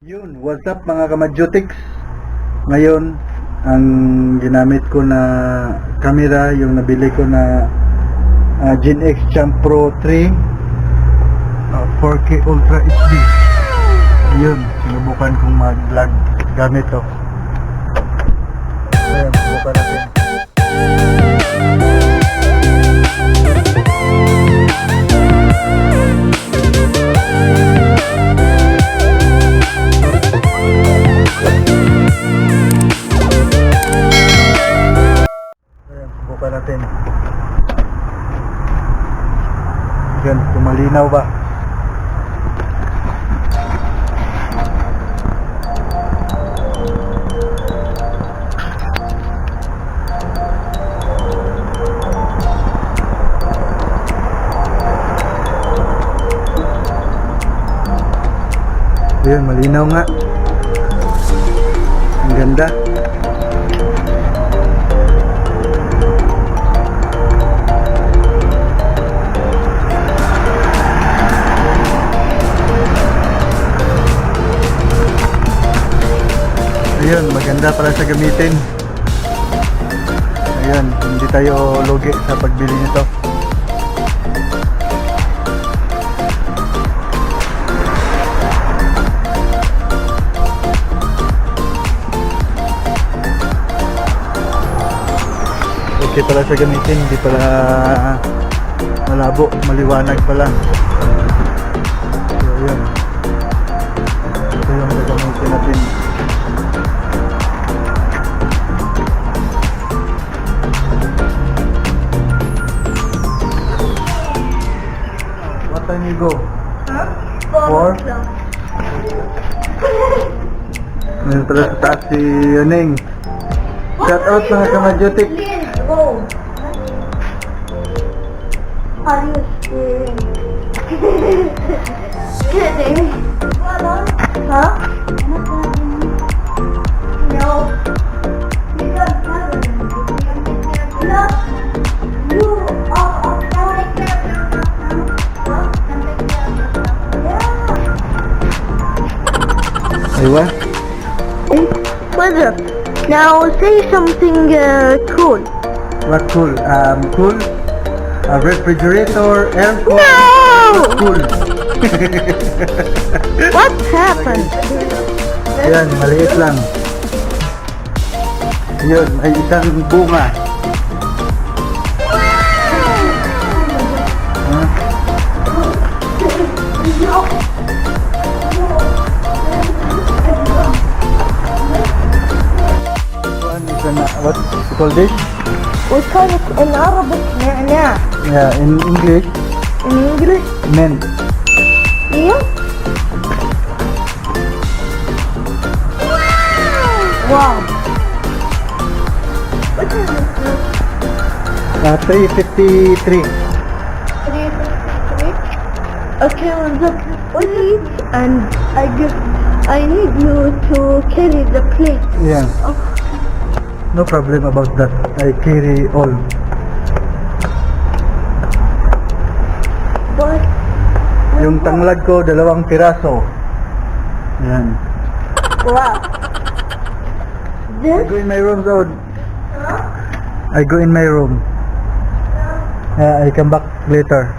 Yun, what's up mga kamadyotics? Ngayon, ang ginamit ko na camera, yung nabili ko na Gen X Champ Pro 3 4K Ultra HD. Yun, sinubukan kong mag-vlog gamit to. Ayan, subukan natin. Subukan natin. Yan, kung malinaw ba? Yan, malinaw nga. Ang ganda. Ayun, maganda para sa gamitin. Ayun, hindi tayo lugi sa pagbili nito. Okay pala sa gamitin, hindi pala malabo, maliwanag pala. So, ayun. Ito yung gagamitin natin. What time you go? Huh? 4? Ngayon pala sa taas si Yoning. Shout out mga kamadyotik. Go. Are you kidding? Kidding? Huh? No. You don't have it. No. You are Aywa? Brother, now say something cool. What cool? Cool? A refrigerator, aircon. No! Cool. What happened? Yan, maliit lang. Yun, may isang bunga. Huh? What you call this? We call it in Arabic نعناع. Yeah, in English, In English? mint. Yeah. Wow. What is this? 353. 353? Okay, well, look, please, and I need you to carry the plate. Yeah, Oh, no problem about that. I carry all. but Yung tanglad ko, 2 piraso. Yan. wow. I This? go in my room, Zod. I go in my room. I come back later.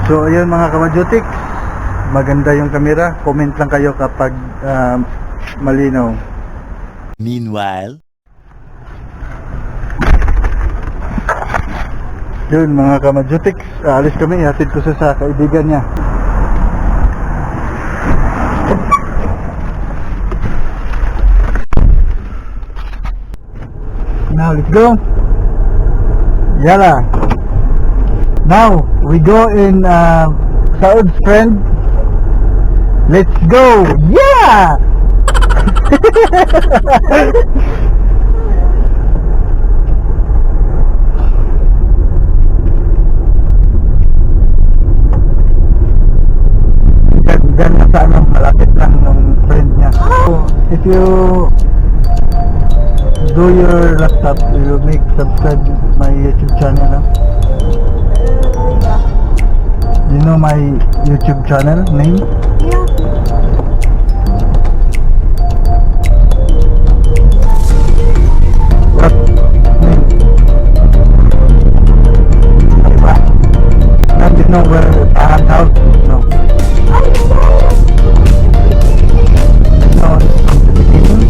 So, ayun mga kamadyotik. Maganda yung camera. Comment lang kayo kapag malinaw. Meanwhile, Yun mga kamadyotik. Alis kami. Hatid ko sa kaibigan niya. Now, let's go. Yala. Now, we go in Saud's friend. Let's go. Yeah! Diyan na sa ano, malapit lang ng friend niya. So, if you do your laptop, you make subscribe my YouTube channel. my YouTube channel name? Yeah. What name? Diba? Now you know where Tahan house? No. No, it's from the beginning.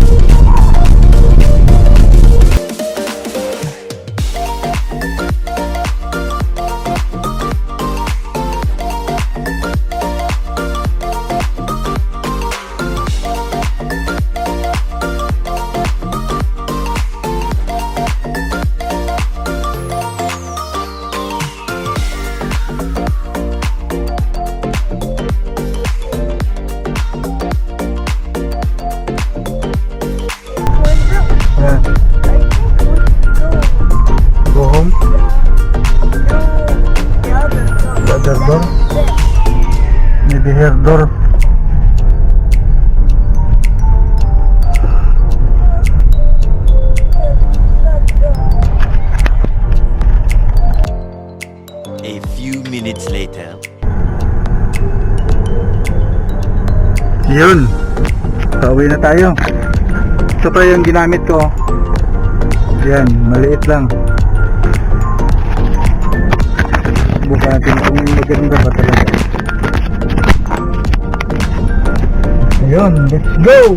Yeah. Go home. The other door. Maybe her door. A few minutes later. Yun. Pauwi na tayo. Ito pa yung ginamit ko. Yan, maliit lang. Buka natin kung maganda ba talaga. Ayun, let's go!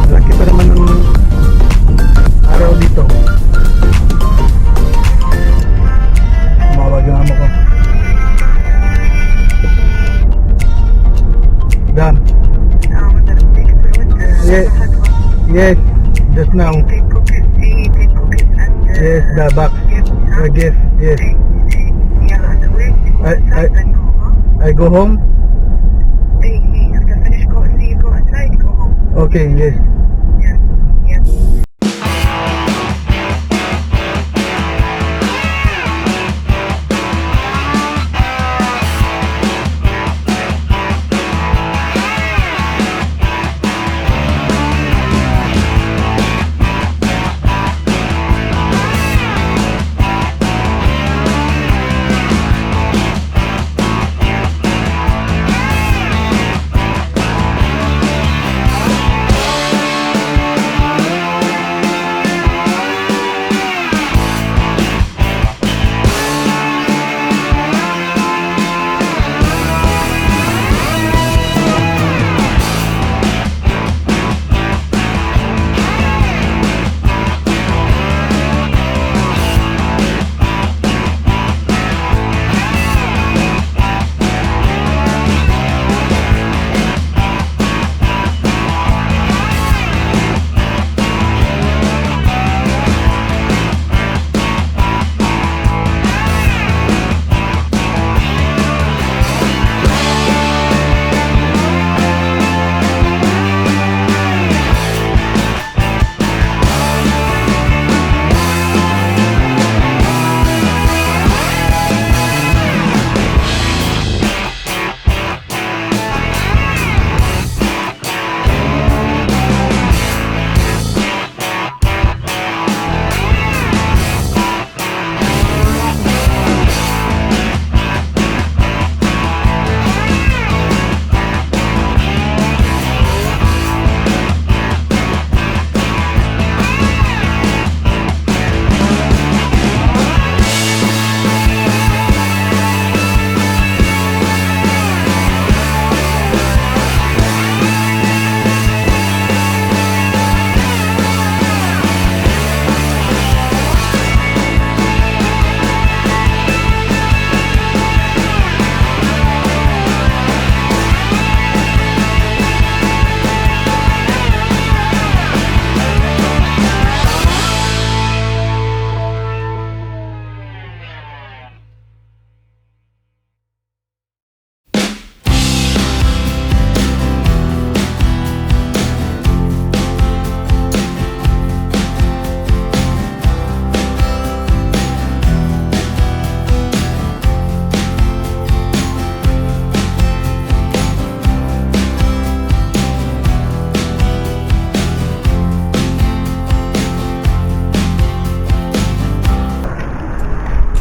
Laki pa naman ng araw dito. Mawag yung amo ko. Done. Yes. Yes. Just now. Yes, the box. The gift. Yes. I go home. Okay, yes.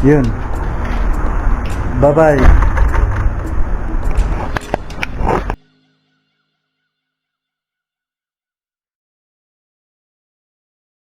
Yun. Bye-bye.